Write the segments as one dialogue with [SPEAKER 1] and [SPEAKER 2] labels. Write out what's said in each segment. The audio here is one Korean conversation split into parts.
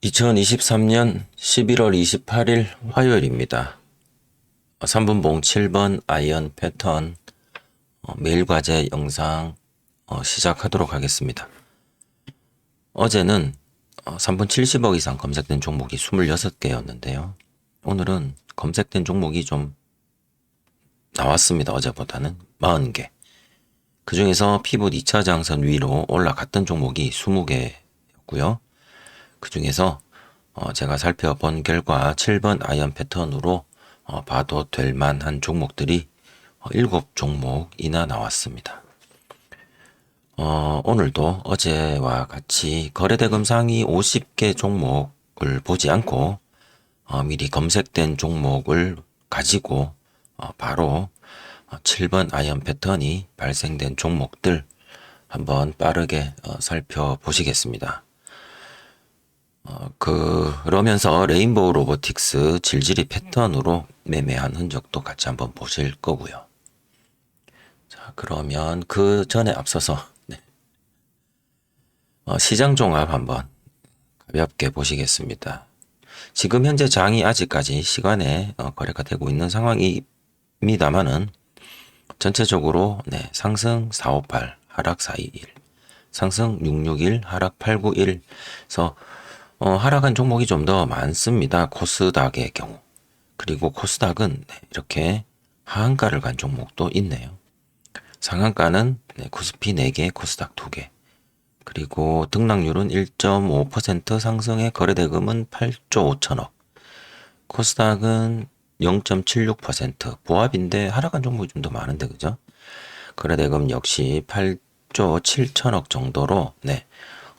[SPEAKER 1] 2023년 11월 28일 화요일입니다. 3분봉 7번 아이언 패턴 매일 과제 영상 시작하도록 하겠습니다. 어제는 3분 70억 이상 검색된 종목이 26개였는데요. 오늘은 검색된 종목이 좀 나왔습니다. 어제보다는 40개. 그 중에서 피봇 2차 장선 위로 올라갔던 종목이 20개였고요. 그 중에서 제가 살펴본 결과 7번 아이언 패턴으로 봐도 될 만한 종목들이 7종목이나 나왔습니다. 오늘도 어제와 같이 거래대금 상위 50개 종목을 보지 않고 미리 검색된 종목을 가지고 바로 7번 아이언 패턴이 발생된 종목들 한번 빠르게 살펴보시겠습니다. 그러면서 레인보우 로보틱스 질질이 패턴으로 매매한 흔적도 같이 한번 보실 거고요. 자, 그러면 그 전에 앞서서 시장 종합 한번 가볍게 보시겠습니다. 지금 현재 장이 아직까지 시간에 거래가 되고 있는 상황입니다만은 전체적으로 상승 458, 하락 421, 상승 661, 하락 891에서 하락한 종목이 좀 더 많습니다. 코스닥의 경우. 그리고 코스닥은 이렇게 하한가를 간 종목도 있네요. 상한가는 코스피 4개, 코스닥 2개. 그리고 등락률은 1.5% 상승의 거래대금은 8조 5천억. 코스닥은 0.76% 보합인데 하락한 종목이 좀 더 많은데 그죠? 거래대금 역시 8조 7천억 정도로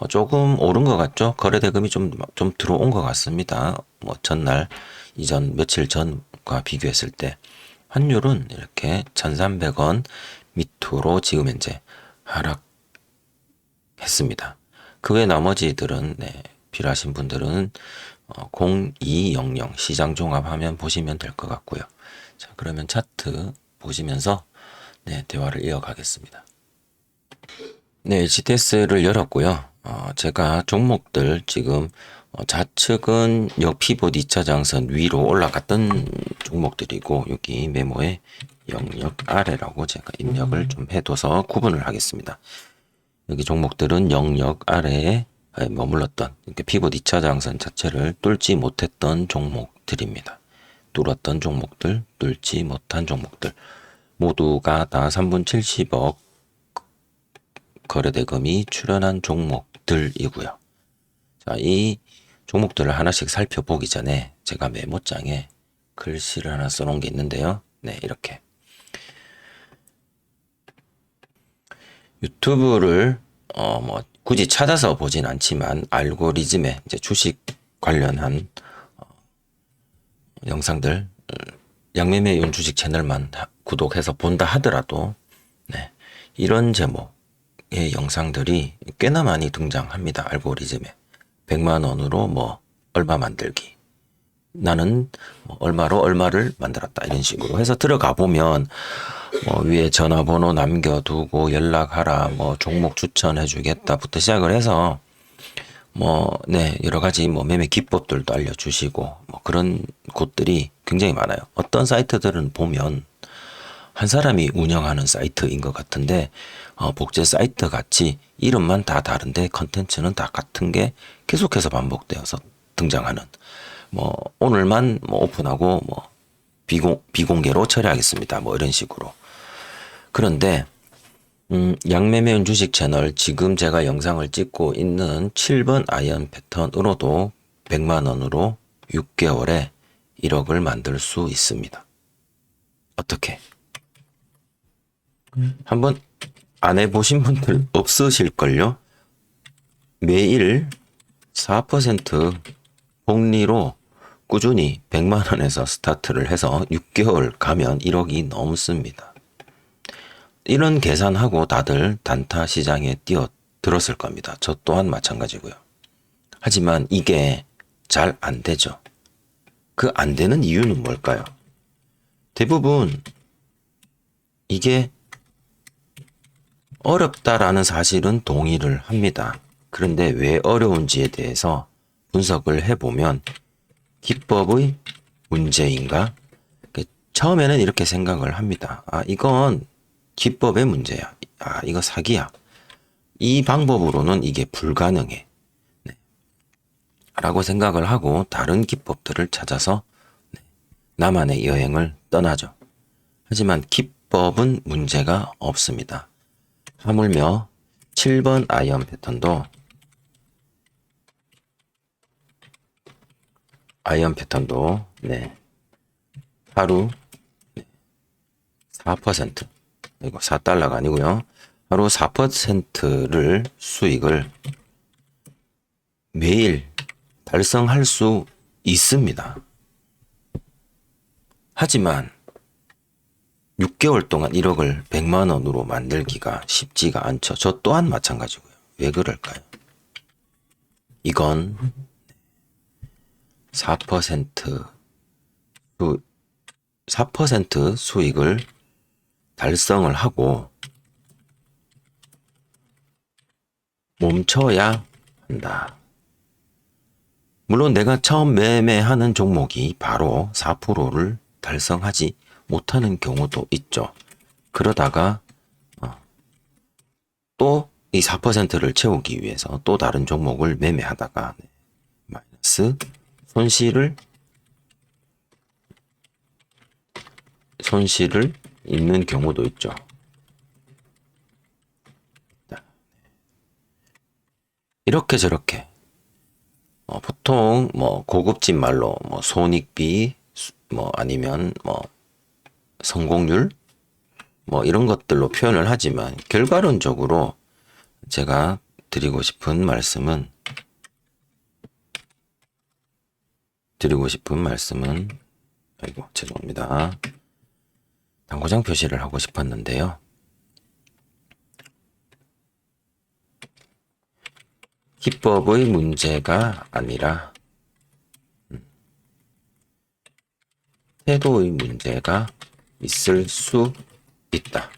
[SPEAKER 1] 조금 오른 것 같죠? 거래대금이 좀 들어온 것 같습니다. 전날, 이전, 며칠 전과 비교했을 때. 환율은 이렇게 1,300원 밑으로 지금 현재 하락했습니다. 그 외 나머지들은, 필요하신 분들은 0200 시장 종합하면 보시면 될 것 같고요. 자, 그러면 차트 보시면서, 대화를 이어가겠습니다. HTS를 열었고요. 제가 종목들 지금 좌측은 역피봇 2차 장선 위로 올라갔던 종목들이고 여기 메모에 영역 아래라고 제가 입력을 좀 해둬서 구분을 하겠습니다. 여기 종목들은 영역 아래에 머물렀던 피봇 2차 장선 자체를 뚫지 못했던 종목들입니다. 뚫었던 종목들, 뚫지 못한 종목들 모두가 다 3분 70억 거래대금이 출현한 종목들이고요. 자, 이 종목들을 하나씩 살펴보기 전에 제가 메모장에 글씨를 하나 써놓은 게 있는데요. 이렇게 유튜브를 굳이 찾아서 보진 않지만 알고리즘에 이제 주식 관련한 영상들 양매매용 주식 채널만 구독해서 본다 하더라도 이런 제목 영상들이 꽤나 많이 등장합니다. 알고리즘에 100만원으로 얼마 만들기, 나는 얼마로 얼마를 만들었다 이런 식으로 해서 들어가 보면 위에 전화번호 남겨두고 연락하라, 종목 추천해 주겠다부터 시작을 해서 여러 가지 매매 기법들도 알려주시고 그런 곳들이 굉장히 많아요. 어떤 사이트들은 보면 한 사람이 운영하는 사이트인 것 같은데 복제 사이트 같이 이름만 다 다른데 컨텐츠는 다 같은 게 계속해서 반복되어서 등장하는 오늘만 오픈하고 비공개로 처리하겠습니다 이런 식으로. 그런데 양매매운 주식 채널 지금 제가 영상을 찍고 있는 7번 아이언 패턴으로도 100만원으로 6개월에 1억을 만들 수 있습니다. 어떻게? 한번 안 해보신 분들 없으실걸요? 매일 4% 복리로 꾸준히 100만원에서 스타트를 해서 6개월 가면 1억이 넘습니다. 이런 계산하고 다들 단타 시장에 뛰어들었을 겁니다. 저 또한 마찬가지고요. 하지만 이게 잘 안 되죠. 그 안 되는 이유는 뭘까요? 대부분 이게 어렵다라는 사실은 동의를 합니다. 그런데 왜 어려운지에 대해서 분석을 해보면 기법의 문제인가? 처음에는 이렇게 생각을 합니다. 아, 이건 기법의 문제야. 아, 이거 사기야. 이 방법으로는 이게 불가능해. 네. 라고 생각을 하고 다른 기법들을 찾아서 나만의 여행을 떠나죠. 하지만 기법은 문제가 없습니다. 하물며 7번 아이언 패턴도 네. 하루 4% 이거 4달러가 아니고요. 하루 4%를 수익을 매일 달성할 수 있습니다. 하지만 6개월 동안 1억을 100만 원으로 만들기가 쉽지가 않죠. 저 또한 마찬가지고요. 왜 그럴까요? 이건 4% 수익을 달성을 하고 멈춰야 한다. 물론 내가 처음 매매하는 종목이 바로 4%를 달성하지 못하는 경우도 있죠. 그러다가 또 이 4%를 채우기 위해서 또 다른 종목을 매매하다가 마이너스 손실을 입는 경우도 있죠. 이렇게 저렇게 보통 뭐 고급진 말로 뭐 손익비 뭐 아니면 뭐 성공률 뭐 이런 것들로 표현을 하지만 결과론적으로 제가 드리고 싶은 말씀은 아이고 죄송합니다. 당구장 표시를 하고 싶었는데요. 기법의 문제가 아니라 태도의 문제가 있을 수 있다.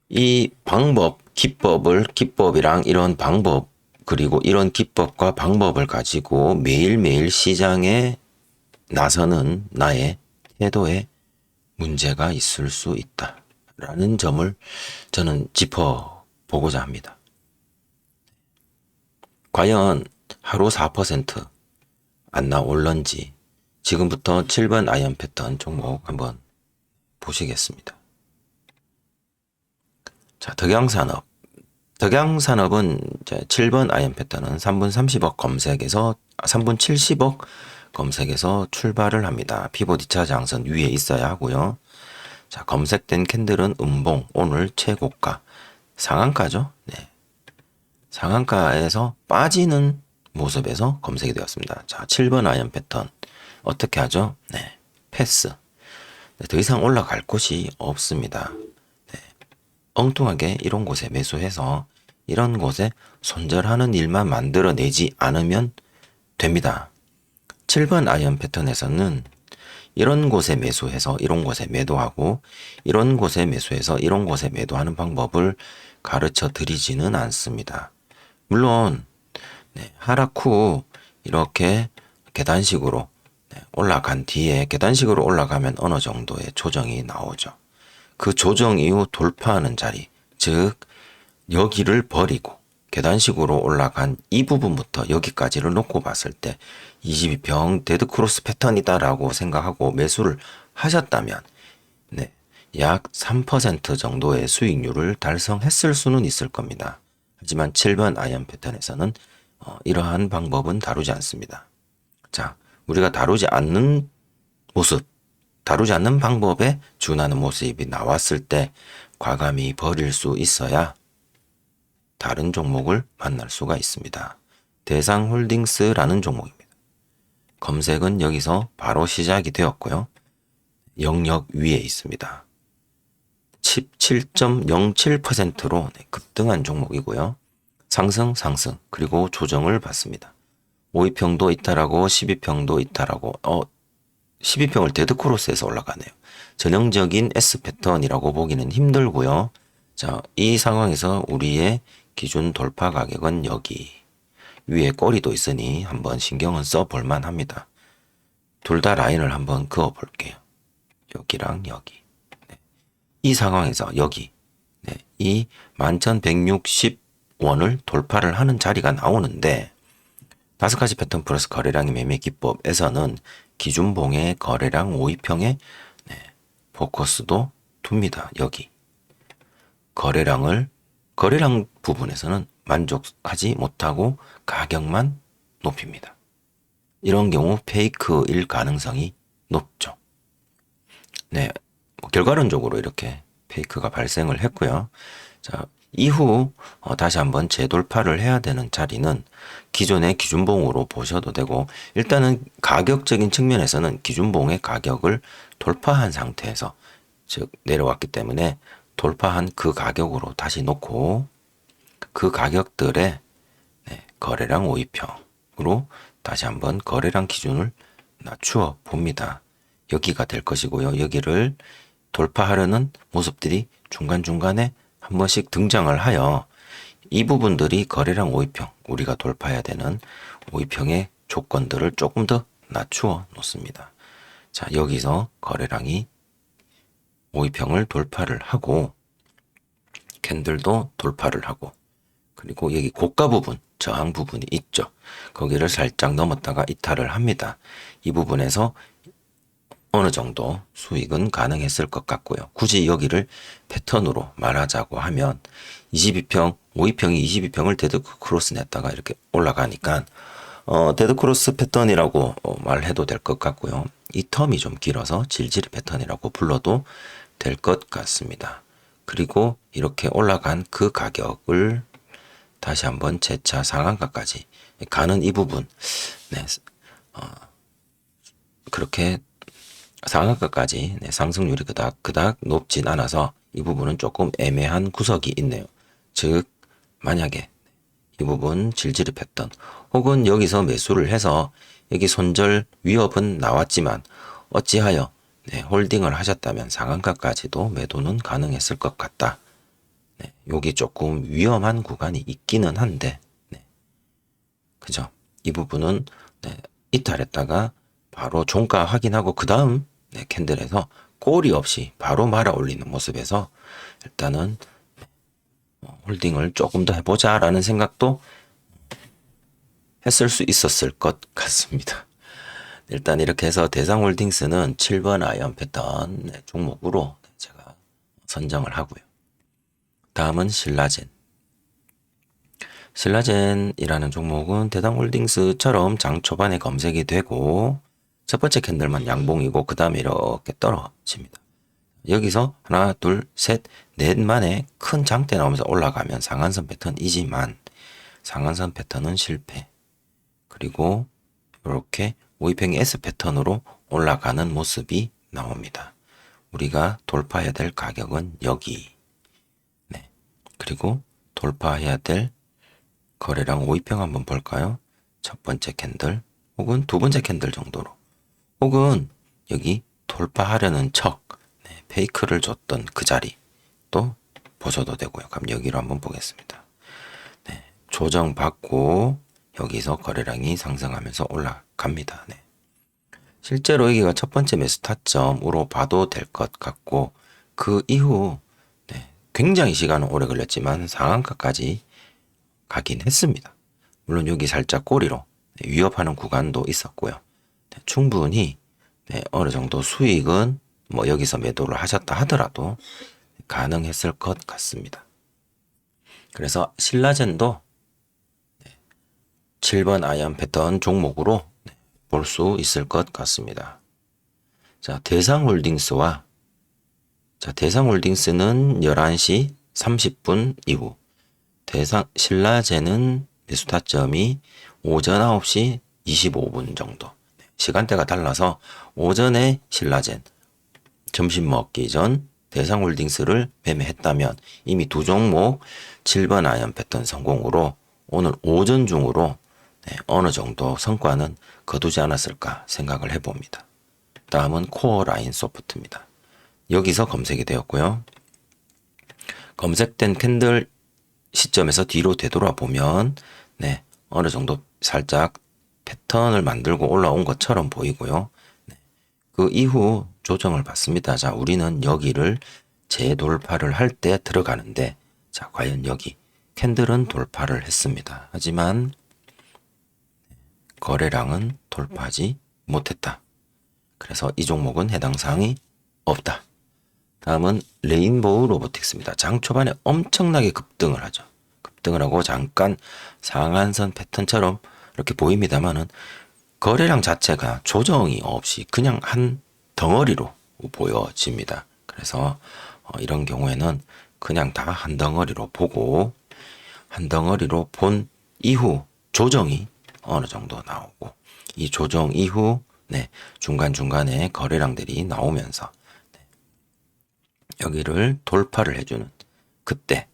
[SPEAKER 1] 이 방법, 기법이랑 이런 방법, 그리고 이런 기법과 방법을 가지고 매일매일 시장에 나서는 나의 태도에 문제가 있을 수 있다. 라는 점을 저는 짚어보고자 합니다. 과연 하루 4% 안 나올런지 지금부터 7번 아이언 패턴 종목 한번 보시겠습니다. 자, 덕양산업은 7번 아이언 패턴은 3분 30억 검색에서 3분 70억 검색에서 출발을 합니다. 피봇 2차 장선 위에 있어야 하고요. 자, 검색된 캔들은 음봉, 오늘 최고가, 상한가죠. 네. 상한가에서 빠지는 모습에서 검색이 되었습니다. 자, 7번 아이언 패턴 어떻게 하죠? 네, 패스. 네, 더 이상 올라갈 곳이 없습니다. 네, 엉뚱하게 이런 곳에 매수해서 이런 곳에 손절하는 일만 만들어내지 않으면 됩니다. 7번 아이언 패턴에서는 이런 곳에 매수해서 이런 곳에 매도하고 이런 곳에 매수해서 이런 곳에 매도하는 방법을 가르쳐 드리지는 않습니다. 물론 하락 후 이렇게 계단식으로 올라간 뒤에 계단식으로 올라가면 어느 정도의 조정이 나오죠. 그 조정 이후 돌파하는 자리, 즉 여기를 버리고 계단식으로 올라간 이 부분부터 여기까지를 놓고 봤을 때 22평 데드크로스 패턴이다라고 생각하고 매수를 하셨다면 약 3% 정도의 수익률을 달성했을 수는 있을 겁니다. 하지만 7번 아이언 패턴에서는 이러한 방법은 다루지 않습니다. 자, 우리가 다루지 않는 방법에 준하는 모습이 나왔을 때 과감히 버릴 수 있어야 다른 종목을 만날 수가 있습니다. 대상홀딩스라는 종목입니다. 검색은 여기서 바로 시작이 되었고요. 영역 위에 있습니다. 17.07%로 급등한 종목이고요. 상승, 그리고 조정을 받습니다. 5위평도 이탈하고 12평도 이탈하고 12평을 데드크로스에서 올라가네요. 전형적인 S 패턴이라고 보기는 힘들고요. 자, 이 상황에서 우리의 기준 돌파 가격은 여기. 위에 꼬리도 있으니 한번 신경은 써볼만 합니다. 둘 다 라인을 한번 그어 볼게요. 여기랑 여기. 네. 이 상황에서 여기 이 11,160원을 돌파를 하는 자리가 나오는데 5가지 패턴 플러스 거래량의 매매 기법에서는 기준봉의 거래량 5위평에 포커스도 둡니다. 여기 거래량 부분에서는 만족하지 못하고 가격만 높입니다. 이런 경우 페이크일 가능성이 높죠. 네, 결과론적으로 이렇게 페이크가 발생을 했고요. 자, 이후 다시 한번 재돌파를 해야 되는 자리는 기존의 기준봉으로 보셔도 되고, 일단은 가격적인 측면에서는 기준봉의 가격을 돌파한 상태에서, 즉 내려왔기 때문에 돌파한 그 가격으로 다시 놓고 그 가격들의 거래량 5위평으로 다시 한번 거래량 기준을 낮추어 봅니다. 여기가 될 것이고요. 여기를 돌파하려는 모습들이 중간중간에 한 번씩 등장을 하여 이 부분들이 거래량 5위평, 우리가 돌파해야 되는 5위평의 조건들을 조금 더 낮추어 놓습니다. 자, 여기서 거래량이 5위평을 돌파를 하고 캔들도 돌파를 하고, 그리고 여기 고가 부분, 저항 부분이 있죠. 거기를 살짝 넘었다가 이탈을 합니다. 이 부분에서 어느 정도 수익은 가능했을 것 같고요. 굳이 여기를 패턴으로 말하자고 하면 22평, 5위평이 22평을 데드 크로스 냈다가 이렇게 올라가니까 데드 크로스 패턴이라고 말해도 될 것 같고요. 이 텀이 좀 길어서 질질 패턴이라고 불러도 될 것 같습니다. 그리고 이렇게 올라간 그 가격을 다시 한번 재차 상한가까지 가는 이 부분, 그렇게 상한가까지 상승률이 그닥 높진 않아서 이 부분은 조금 애매한 구석이 있네요. 즉 만약에 이 부분 질질이 패턴 혹은 여기서 매수를 해서 여기 손절 위협은 나왔지만 어찌하여 홀딩을 하셨다면 상한가까지도 매도는 가능했을 것 같다. 여기 조금 위험한 구간이 있기는 한데, 그죠? 이 부분은 이탈했다가 바로 종가 확인하고 그 다음 캔들에서 꼬리 없이 바로 말아 올리는 모습에서 일단은 홀딩을 조금 더 해보자 라는 생각도 했을 수 있었을 것 같습니다. 일단 이렇게 해서 대상홀딩스는 7번 아이언 패턴 종목으로 제가 선정을 하고요. 다음은 신라젠. 신라젠이라는 종목은 대상홀딩스처럼 장 초반에 검색이 되고 첫 번째 캔들만 양봉이고 그 다음에 이렇게 떨어집니다. 여기서 하나, 둘, 셋, 넷 만에 큰 장대 나오면서 올라가면 상한선 패턴이지만 상한선 패턴은 실패. 그리고 이렇게 5위평이 S 패턴으로 올라가는 모습이 나옵니다. 우리가 돌파해야 될 가격은 여기. 그리고 돌파해야 될 거래량 5위평 한번 볼까요? 첫 번째 캔들 혹은 두 번째 캔들 정도로, 혹은 여기 돌파하려는 척 페이크를 줬던 그 자리 또 보셔도 되고요. 그럼 여기로 한번 보겠습니다. 조정받고 여기서 거래량이 상승하면서 올라갑니다. 실제로 여기가 첫 번째 매수 타점으로 봐도 될 것 같고, 그 이후 굉장히 시간은 오래 걸렸지만 상한가까지 가긴 했습니다. 물론 여기 살짝 꼬리로 위협하는 구간도 있었고요. 충분히 어느 정도 수익은 뭐 여기서 매도를 하셨다 하더라도 가능했을 것 같습니다. 그래서 신라젠도 7번 아이언 패턴 종목으로 볼 수 있을 것 같습니다. 자, 대상홀딩스는 11시 30분 이후, 신라젠은 매수 타점이 오전 9시 25분 정도. 시간대가 달라서 오전에 신라젠, 점심 먹기 전 대상홀딩스를 매매했다면 이미 두 종목 7번 아이언 패턴 성공으로 오늘 오전 중으로 어느 정도 성과는 거두지 않았을까 생각을 해봅니다. 다음은 코어라인 소프트입니다. 여기서 검색이 되었고요. 검색된 캔들 시점에서 뒤로 되돌아 보면 어느 정도 살짝 패턴을 만들고 올라온 것처럼 보이고요. 네. 그 이후 조정을 받습니다. 자, 우리는 여기를 재돌파를 할 때 들어가는데, 자, 과연 여기 캔들은 돌파를 했습니다. 하지만 거래량은 돌파하지 못했다. 그래서 이 종목은 해당 사항이 없다. 다음은 레인보우 로보틱스입니다. 장 초반에 엄청나게 급등을 하죠. 급등을 하고 잠깐 상한선 패턴처럼 이렇게 보입니다만은 거래량 자체가 조정이 없이 그냥 한 덩어리로 보여집니다. 그래서 이런 경우에는 그냥 다 한 덩어리로 보고, 한 덩어리로 본 이후 조정이 어느 정도 나오고, 이 조정 이후 네, 중간중간에 거래량들이 나오면서 네, 여기를 돌파를 해주는 그때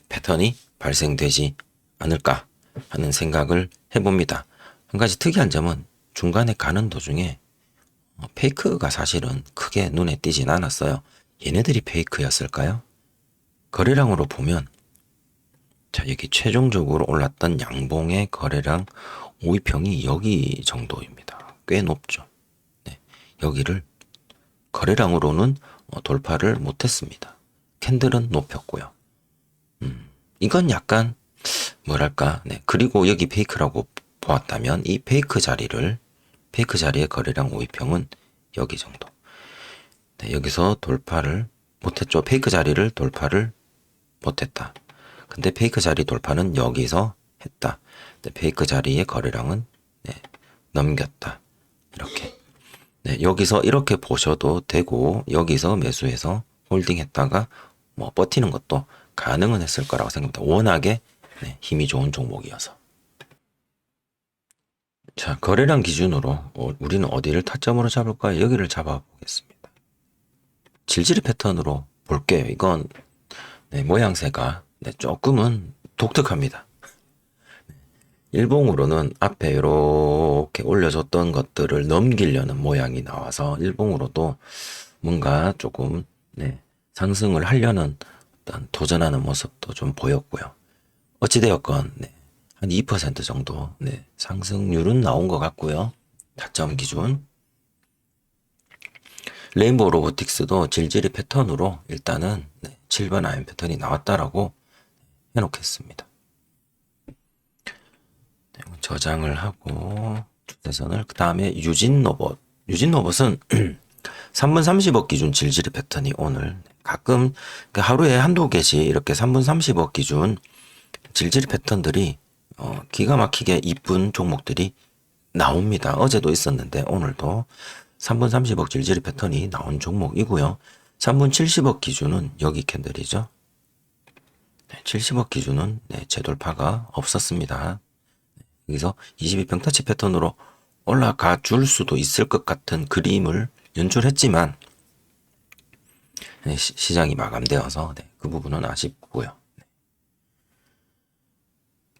[SPEAKER 1] 패턴이 발생되지 않을까 하는 생각을 해봅니다. 한 가지 특이한 점은 중간에 가는 도중에 페이크가 사실은 크게 눈에 띄진 않았어요. 얘네들이 페이크였을까요? 거래량으로 보면, 자, 여기 최종적으로 올랐던 양봉의 거래량 5위평이 여기 정도입니다. 꽤 높죠. 네, 여기를 거래량으로는 돌파를 못했습니다. 캔들은 높였고요. 이건 약간 뭐랄까, 네, 그리고 여기 페이크라고 보았다면 이 페이크 자리의 거래량 5위평은 여기 정도. 네, 여기서 돌파를 못했죠. 페이크 자리를 돌파를 못했다. 근데 페이크 자리 돌파는 여기서 했다. 근데 페이크 자리의 거래량은 네, 넘겼다. 이렇게. 네, 여기서 이렇게 보셔도 되고, 여기서 매수해서 홀딩했다가 뭐 버티는 것도 가능은 했을 거라고 생각합니다. 워낙에 네, 힘이 좋은 종목이어서. 자, 거래량 기준으로 우리는 어디를 타점으로 잡을까요? 여기를 잡아보겠습니다. 질질 패턴으로 볼게요. 이건 네, 모양새가 네, 조금은 독특합니다. 일봉으로는 앞에 이렇게 올려줬던 것들을 넘기려는 모양이 나와서 일봉으로도 뭔가 조금 네, 상승을 하려는 어떤 도전하는 모습도 좀 보였고요. 어찌되었건 네, 한 2% 정도 네, 상승률은 나온 것 같고요. 타점 기준. 레인보우 로보틱스도 질질이 패턴으로 일단은 네, 7번 아이언 패턴이 나왔다라고 해놓겠습니다. 네, 저장을 하고 추세선을, 그 다음에 유진로봇. 유진로봇은 3분 30억 기준 질질이 패턴이 오늘 가끔 하루에 한두 개씩 이렇게 3분 30억 기준 질질 패턴들이 기가 막히게 이쁜 종목들이 나옵니다. 어제도 있었는데 오늘도 3분 30억 질질 패턴이 나온 종목이고요. 3분 70억 기준은 여기 캔들이죠. 네, 70억 기준은 네, 재돌파가 없었습니다. 여기서 22평 터치 패턴으로 올라가 줄 수도 있을 것 같은 그림을 연출했지만 네, 시장이 마감되어서 네, 그 부분은 아쉽고요.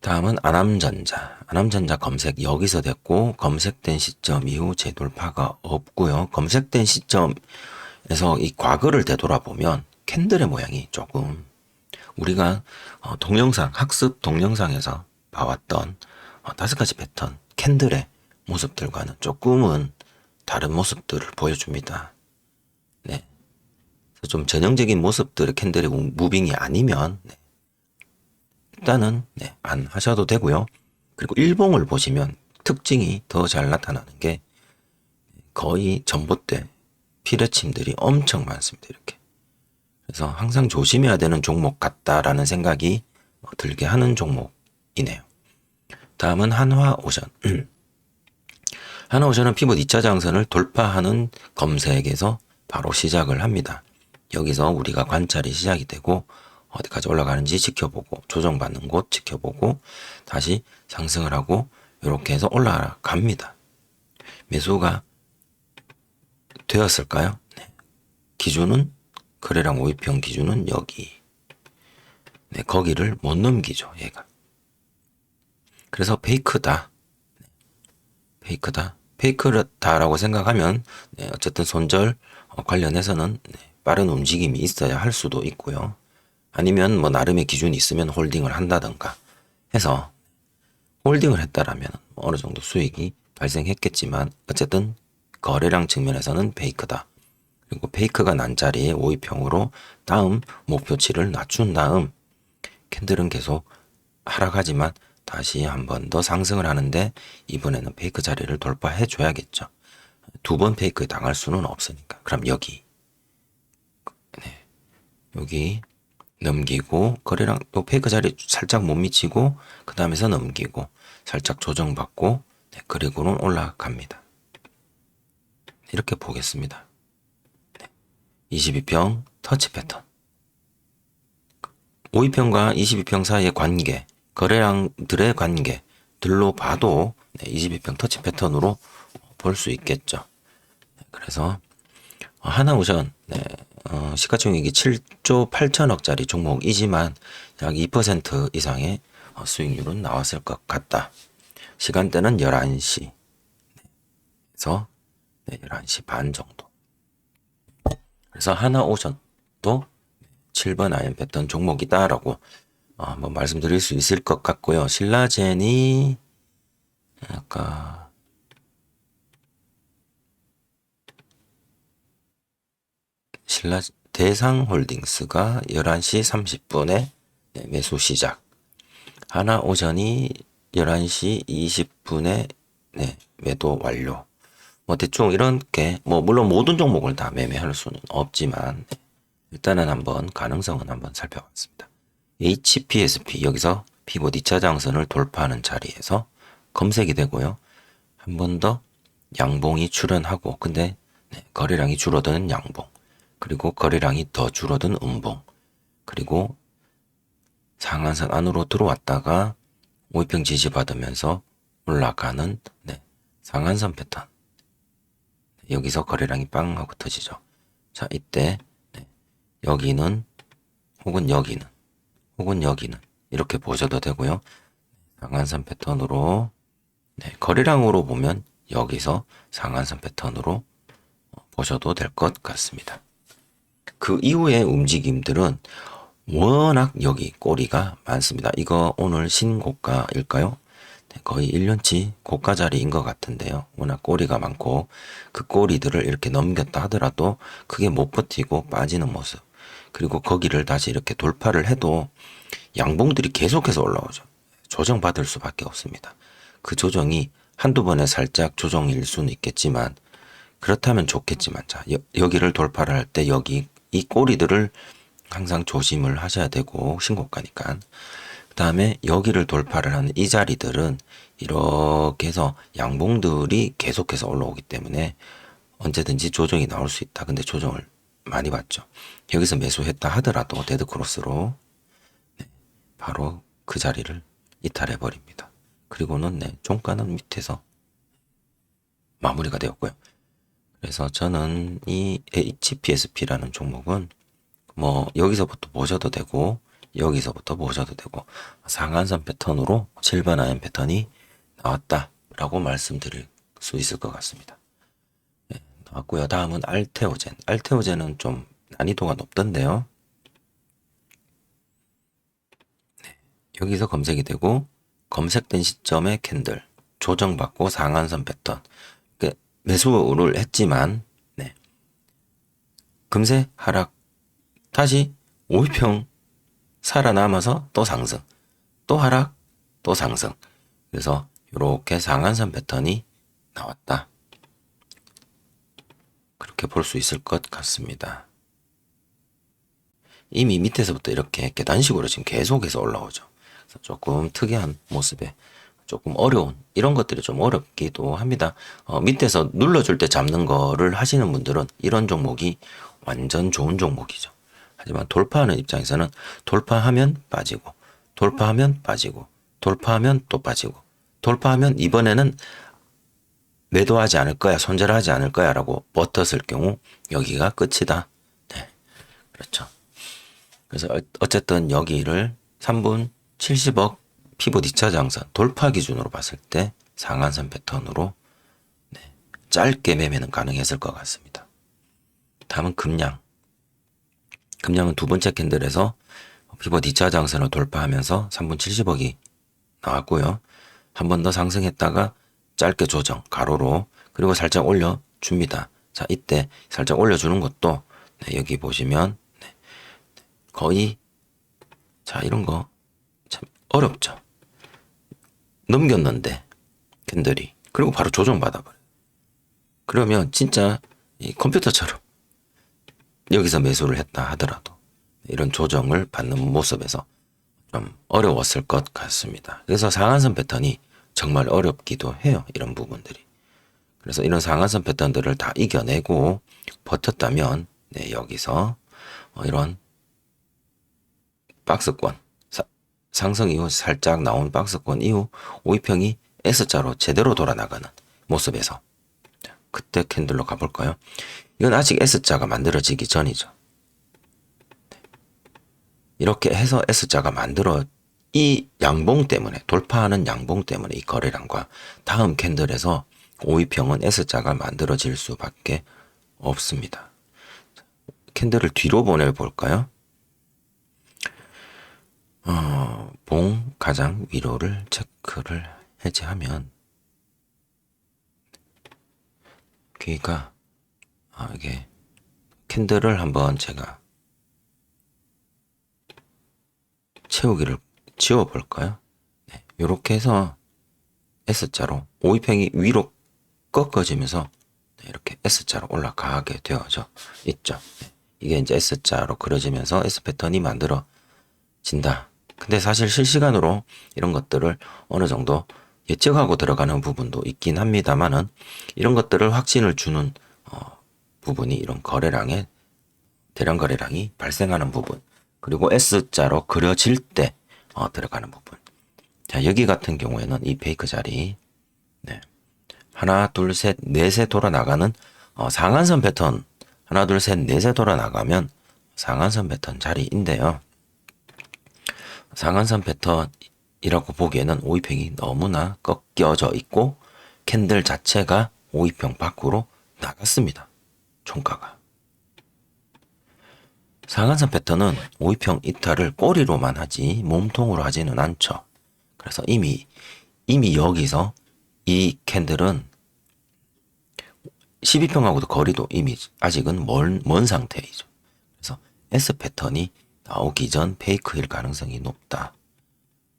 [SPEAKER 1] 다음은 아남전자. 아남전자 검색 여기서 됐고, 검색된 시점 이후 재돌파가 없고요. 검색된 시점에서 이 과거를 되돌아보면 캔들의 모양이 조금 우리가 동영상, 학습 동영상에서 봐왔던 5가지 패턴 캔들의 모습들과는 조금은 다른 모습들을 보여줍니다. 네. 좀 전형적인 모습들의 캔들의 무빙이 아니면 네. 일단은 네, 안 하셔도 되고요. 그리고 일봉을 보시면 특징이 더 잘 나타나는 게 거의 전봇대 피레침들이 엄청 많습니다. 이렇게. 그래서 항상 조심해야 되는 종목 같다라는 생각이 들게 하는 종목이네요. 다음은 한화오션. 한화오션은 피봇 2차 장선을 돌파하는 검색에서 바로 시작을 합니다. 여기서 우리가 관찰이 시작이 되고 어디까지 올라가는지 지켜보고 조정받는 곳 지켜보고 다시 상승을 하고 이렇게 해서 올라갑니다. 매수가 되었을까요? 네. 기준은 거래량 5위평 기준은 여기. 네, 거기를 못 넘기죠, 얘가. 그래서 페이크다. 페이크다라고 생각하면 네, 어쨌든 손절 관련해서는 네, 빠른 움직임이 있어야 할 수도 있고요. 아니면 뭐 나름의 기준이 있으면 홀딩을 한다든가 해서 홀딩을 했다라면 어느 정도 수익이 발생했겠지만 어쨌든 거래량 측면에서는 페이크다. 그리고 페이크가 난 자리에 5위평으로 다음 목표치를 낮춘 다음 캔들은 계속 하락하지만 다시 한 번 더 상승을 하는데 이번에는 페이크 자리를 돌파해 줘야겠죠. 두 번 페이크 당할 수는 없으니까. 그럼 여기 넘기고 거래량 또 페이크 자리 살짝 못 미치고 그 다음에서 넘기고 살짝 조정받고 그리고는 올라갑니다. 이렇게 보겠습니다. 22평 터치 패턴 5위평과 22평 사이의 관계 거래량들의 관계들로 봐도 22평 터치 패턴으로 볼 수 있겠죠. 그래서 하나오션 시가총액이 7조 8천억짜리 종목이지만 약 2% 이상의 수익률은 나왔을 것 같다. 시간대는 11시에서 11시 반 정도. 그래서 하나오션도 7번 아이언 패턴 종목이다라고 한번 말씀드릴 수 있을 것 같고요. 신라젠이 아까 대상홀딩스가 11시 30분에 매수 시작. 하나오션이 11시 20분에 매도 완료. 뭐 대충 이렇게 뭐 물론 모든 종목을 다 매매할 수는 없지만 일단은 한번 가능성은 한번 살펴봤습니다. HPSP 여기서 피봇 2차 장선을 돌파하는 자리에서 검색이 되고요. 한 번 더 양봉이 출현하고 근데 거래량이 줄어드는 양봉 그리고 거래량이 더 줄어든 음봉 그리고 상한선 안으로 들어왔다가 5위평 지지받으면서 올라가는 상한선 패턴 여기서 거래량이 빵 하고 터지죠. 자 이때 여기는 혹은 여기는 이렇게 보셔도 되고요. 상한선 패턴으로 거래량으로 보면 여기서 상한선 패턴으로 보셔도 될 것 같습니다. 그 이후의 움직임들은 워낙 여기 꼬리가 많습니다. 이거 오늘 신고가일까요? 거의 1년치 고가 자리인 것 같은데요. 워낙 꼬리가 많고 그 꼬리들을 이렇게 넘겼다 하더라도 그게 못 버티고 빠지는 모습. 그리고 거기를 다시 이렇게 돌파를 해도 양봉들이 계속해서 올라오죠. 조정받을 수밖에 없습니다. 그 조정이 한두 번에 살짝 조정일 수는 있겠지만 그렇다면 좋겠지만 자 여기를 돌파를 할 때 여기 이 꼬리들을 항상 조심을 하셔야 되고 신고가니까 그 다음에 여기를 돌파를 하는 이 자리들은 이렇게 해서 양봉들이 계속해서 올라오기 때문에 언제든지 조정이 나올 수 있다. 근데 조정을 많이 받죠. 여기서 매수했다 하더라도 데드크로스로 바로 그 자리를 이탈해 버립니다. 그리고는 종가는 밑에서 마무리가 되었고요. 그래서 저는 이 HPSP라는 종목은 뭐 여기서부터 보셔도 되고 여기서부터 보셔도 되고 상한선 패턴으로 7번 아이언 패턴이 나왔다라고 말씀드릴 수 있을 것 같습니다. 나왔고요. 다음은 알테오젠. 알테오젠은 좀 난이도가 높던데요. 여기서 검색이 되고 검색된 시점에 캔들 조정받고 상한선 패턴 매수를 했지만 금세 하락 다시 5위평 살아남아서 또 상승 또 하락 또 상승 그래서 이렇게 상한선 패턴이 나왔다 그렇게 볼 수 있을 것 같습니다. 이미 밑에서부터 이렇게 계단식으로 지금 계속해서 올라오죠. 그래서 조금 특이한 모습에 조금 어려운 이런 것들이 좀 어렵기도 합니다. 밑에서 눌러줄 때 잡는 거를 하시는 분들은 이런 종목이 완전 좋은 종목이죠. 하지만 돌파하는 입장에서는 돌파하면 빠지고 돌파하면 빠지고 돌파하면 또 빠지고 돌파하면 이번에는 매도하지 않을 거야 손절하지 않을 거야 라고 버텼을 경우 여기가 끝이다. 네, 그렇죠. 그래서 어쨌든 여기를 3분 70억 피봇 2차 장선 돌파 기준으로 봤을 때 상한선 패턴으로 짧게 매매는 가능했을 것 같습니다. 다음은 금양. 금양은 두 번째 캔들에서 피봇 2차 장선을 돌파하면서 3분 70억이 나왔고요. 한 번 더 상승했다가 짧게 조정, 가로로, 그리고 살짝 올려줍니다. 자, 이때 살짝 올려주는 것도, 네, 여기 보시면, 네, 거의, 자, 이런 거 참 어렵죠. 넘겼는데, 캔들이. 그리고 바로 조정받아버려요. 그러면 진짜 이 컴퓨터처럼 여기서 매수를 했다 하더라도 이런 조정을 받는 모습에서 좀 어려웠을 것 같습니다. 그래서 상한선 패턴이 정말 어렵기도 해요. 이런 부분들이. 그래서 이런 상한선 패턴들을 다 이겨내고 버텼다면, 네, 여기서 이런 박스권, 상승 이후 살짝 나온 박스권 이후 5위평이 S자로 제대로 돌아나가는 모습에서 그때 캔들로 가볼까요? 이건 아직 S자가 만들어지기 전이죠. 이렇게 해서 S자가 이 양봉 때문에, 돌파하는 양봉 때문에 이 거래량과 다음 캔들에서 5위평은 S자가 만들어질 수밖에 없습니다. 캔들을 뒤로 보내볼까요? 봉 가장 위로를 체크를 해제하면 여기가 이게 캔들을 한번 제가 채우기를 지워볼까요? 네, 이렇게 해서 S자로 5위평이 위로 꺾어지면서, 네, 이렇게 S자로 올라가게 되어져 있죠. 네, 이게 이제 S자로 그려지면서 S 패턴이 만들어진다. 근데 사실 실시간으로 이런 것들을 어느 정도 예측하고 들어가는 부분도 있긴 합니다만은, 이런 것들을 확신을 주는 부분이 이런 거래량의 대량 거래량이 발생하는 부분, 그리고 S자로 그려질 때 들어가는 부분. 자, 여기 같은 경우에는 이 페이크 자리, 네, 하나 둘 셋 넷에 돌아나가는 상한선 패턴, 하나 둘 셋 넷에 돌아나가면 상한선 패턴 자리인데요. 상한선 패턴이라고 보기에는 5위평이 너무나 꺾여져 있고 캔들 자체가 5위평 밖으로 나갔습니다. 종가가. 상한선 패턴은 5위평 이탈을 꼬리로만 하지 몸통으로 하지는 않죠. 그래서 이미 여기서 이 캔들은 12평하고도 거리도 이미 아직은 먼 상태이죠. 그래서 S 패턴이 나오기 전 페이크일 가능성이 높다.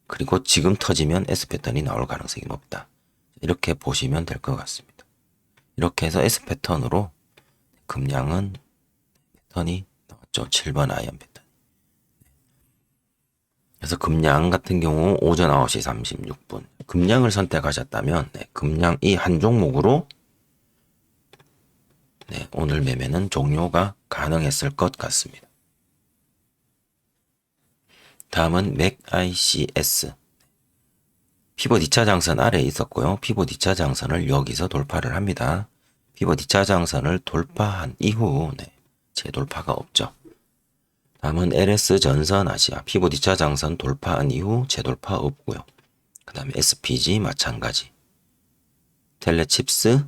[SPEAKER 1] 그리고 지금 터지면 S 패턴이 나올 가능성이 높다. 이렇게 보시면 될 것 같습니다. 이렇게 해서 S 패턴으로 금량은 패턴이 나왔죠. 7번 아이언 패턴. 그래서 금량 같은 경우 오전 9시 36분. 금량을 선택하셨다면, 네, 금량 이 한 종목으로, 네, 오늘 매매는 종료가 가능했을 것 같습니다. 다음은 맥ICS. 피봇 2차 장선 아래에 있었고요. 피봇 2차 장선을 여기서 돌파를 합니다. 피봇 2차 장선을 돌파한 이후, 네, 재돌파가 없죠. 다음은 LS 전선 아시아. 피봇 2차 장선 돌파한 이후 재돌파 없고요. 그 다음에 SPG 마찬가지. 텔레칩스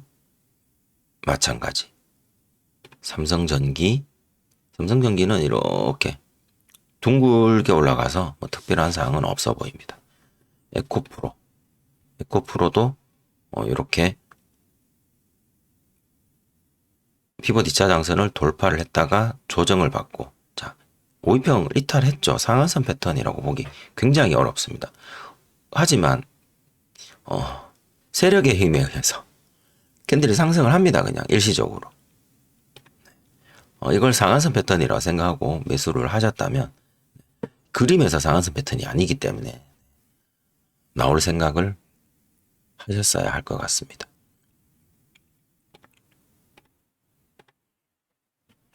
[SPEAKER 1] 마찬가지. 삼성전기는 이렇게 둥글게 올라가서 뭐 특별한 사항은 없어 보입니다. 에코프로도 이렇게 피봇 2차 장선을 돌파를 했다가 조정을 받고, 자, 5위평을 이탈했죠. 상한선 패턴이라고 보기 굉장히 어렵습니다. 하지만 세력의 힘에 의해서 캔들이 상승을 합니다. 그냥 일시적으로. 이걸 상한선 패턴이라고 생각하고 매수를 하셨다면 그림에서 상한선 패턴이 아니기 때문에 나올 생각을 하셨어야 할 것 같습니다.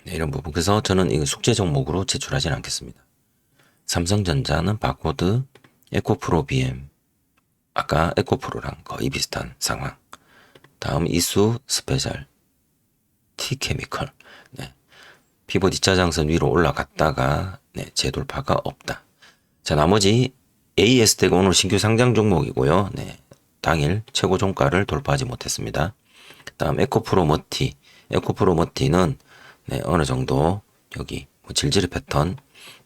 [SPEAKER 1] 네, 이런 부분. 그래서 저는 이거 숙제 종목으로 제출하진 않겠습니다. 삼성전자는 바코드, 에코프로 BM. 아까 에코프로랑 거의 비슷한 상황. 다음 이수 스페셜, T케미컬. 네. 피봇 2차 장선 위로 올라갔다가, 네, 재돌파가 없다. 자, 나머지 AS텍은 오늘 신규 상장 종목이고요. 네, 당일 최고 종가를 돌파하지 못했습니다. 다음 에코프로머티는 네, 어느 정도 여기 질질 패턴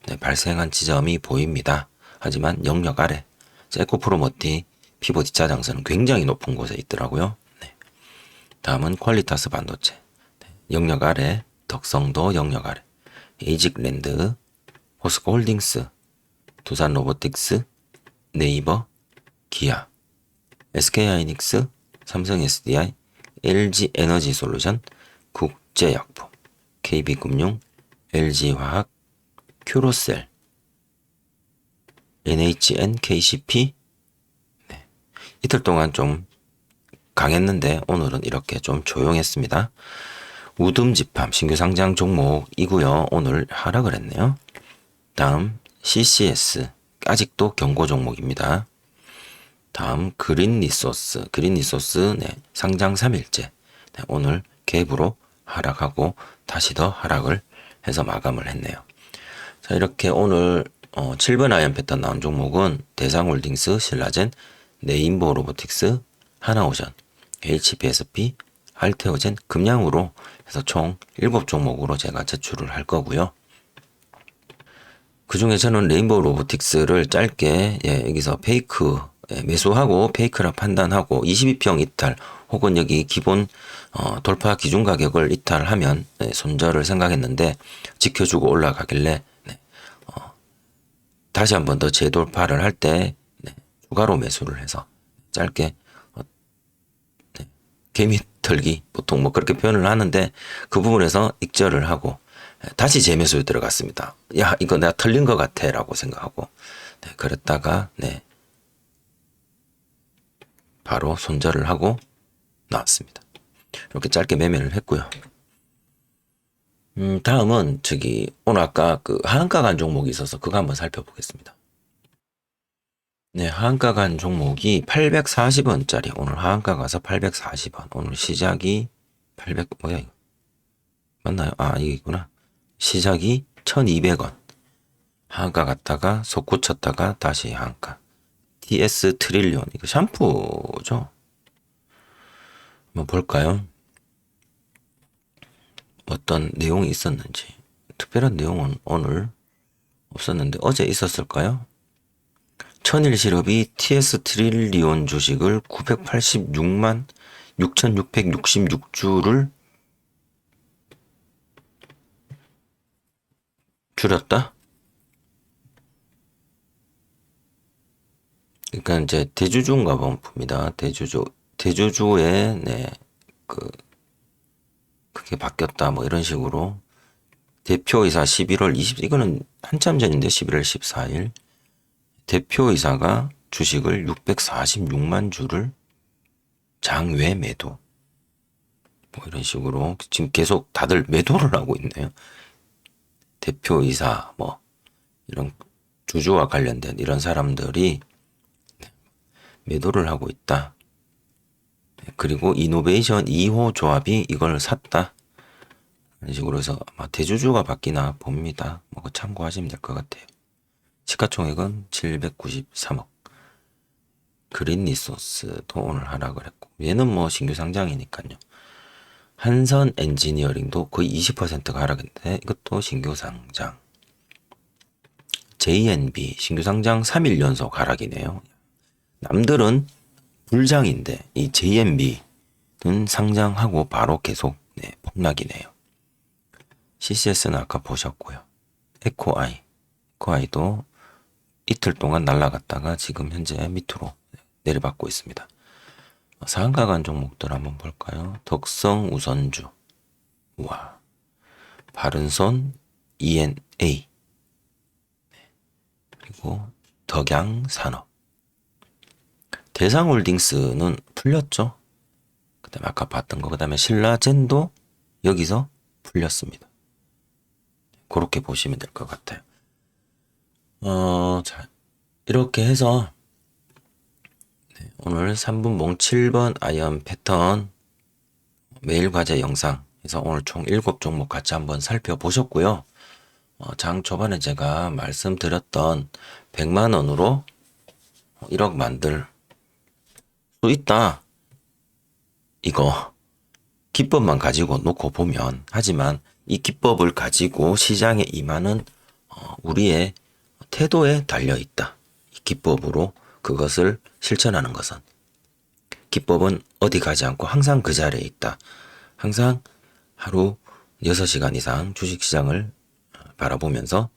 [SPEAKER 1] 네, 발생한 지점이 보입니다. 하지만 영역 아래 에코프로머티 피봇 2차 장선은 굉장히 높은 곳에 있더라고요. 네. 다음은 퀄리타스 반도체 네, 영역 아래, 덕성도 영역 아래, 에이직랜드, 포스코홀딩스, 두산 로보틱스, 네이버, 기아, SK하이닉스, 삼성 SDI, LG 에너지 솔루션, 국제약품, KB금융, LG화학, 큐로셀, NHN, KCP. 네. 이틀 동안 좀 강했는데 오늘은 이렇게 좀 조용했습니다. 우듬지팜 신규 상장 종목이고요. 오늘 하락을 했네요. 다음 CCS 아직도 경고 종목입니다. 다음 그린리소스 네, 상장 3일째 네, 오늘 갭으로 하락하고 다시 더 하락을 해서 마감을 했네요. 자, 이렇게 오늘 7번 아이언 패턴 나온 종목은 대상홀딩스, 신라젠, 네임보 로보틱스, 하나오션, HPSP, 알테오젠, 금양으로 해서 총 7종목으로 제가 제출을 할 거고요. 그 중에 저는 레인보우 로보틱스를 짧게 여기서 페이크 매수하고 페이크라 판단하고 22평 이탈 혹은 여기 기본 돌파 기준 가격을 이탈하면 손절을 생각했는데 지켜주고 올라가길래 다시 한 번 더 재돌파를 할 때 추가로 매수를 해서 짧게 개미 털기 보통 뭐 그렇게 표현을 하는데 그 부분에서 익절을 하고 다시 재매수에 들어갔습니다. 야, 이거 내가 털린 것 같아 라고 생각하고 그랬다가 바로 손절을 하고 나왔습니다. 이렇게 짧게 매매를 했고요. 다음은 오늘 아까 그 하한가 간 종목이 있어서 그거 한번 살펴보겠습니다. 네, 하한가 간 종목이 840원짜리 오늘 하한가 가서 840원 오늘 시작이 800 뭐야 이거 맞나요? 아 이게구나. 시작이 1200원 하한가 갔다가 솟구쳤다가 다시 하한가. TS 트릴리온 이거 샴푸죠. 한번 볼까요? 어떤 내용이 있었는지. 특별한 내용은 오늘 없었는데 어제 있었을까요? 천일실업이 TS 트릴리온 주식을 986만 6,666주를 줄였다? 그러니까 이제 대주주인가 봅니다. 대주주의 그게 바뀌었다 뭐 이런 식으로 대표이사 11월 20 이거는 한참 전인데 11월 14일 대표이사가 주식을 646만 주를 장외 매도 뭐 이런 식으로 지금 계속 다들 매도를 하고 있네요. 대표이사 뭐 이런 주주와 관련된 이런 사람들이 매도를 하고 있다. 그리고 이노베이션 2호 조합이 이걸 샀다. 이런 식으로 해서 아마 대주주가 바뀌나 봅니다. 뭐 참고하시면 될 것 같아요. 시가총액은 793억. 그린리소스도 오늘 하락을 했고 얘는 뭐 신규 상장이니까요. 한선 엔지니어링도 거의 20%가 하락했는데 이것도 신규 상장. JNB 신규 상장 3일 연속 하락이네요. 남들은 불장인데 이 JNB는 상장하고 바로 계속 폭락이네요. CCS는 아까 보셨고요. 에코아이도 이틀 동안 날아갔다가 지금 현재 밑으로 내려받고 있습니다. 상한가 간 종목들 한번 볼까요? 덕성 우선주, 우와, 바른손 ENA, 그리고 덕양산업. 대상홀딩스는 풀렸죠. 그 다음에 아까 봤던 거, 그 다음에 신라젠도 여기서 풀렸습니다. 그렇게 보시면 될 것 같아요. 자, 이렇게 해서 오늘 3분봉 7번 아이언 패턴 매일 과제 영상에서 오늘 총 7종목 같이 한번 살펴보셨고요. 장 초반에 제가 말씀드렸던 100만원으로 1억 만들 수 있다. 이거 기법만 가지고 놓고 보면 하지만 이 기법을 가지고 시장에 임하는 우리의 태도에 달려 있다. 이 기법으로 그것을 실천하는 것은, 기법은 어디 가지 않고 항상 그 자리에 있다. 항상 하루 6시간 이상 주식시장을 바라보면서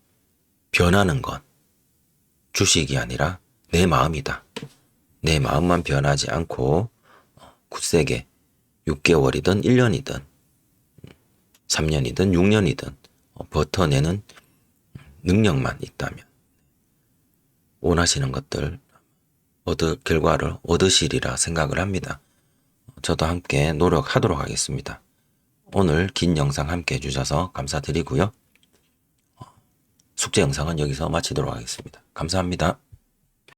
[SPEAKER 1] 변하는 건 주식이 아니라 내 마음이다. 내 마음만 변하지 않고 굳세게 6개월이든 1년이든 3년이든 6년이든 버텨내는 능력만 있다면 원하시는 것들 결과를 얻으시리라 생각을 합니다. 저도 함께 노력하도록 하겠습니다. 오늘 긴 영상 함께 해주셔서 감사드리고요. 숙제 영상은 여기서 마치도록 하겠습니다. 감사합니다.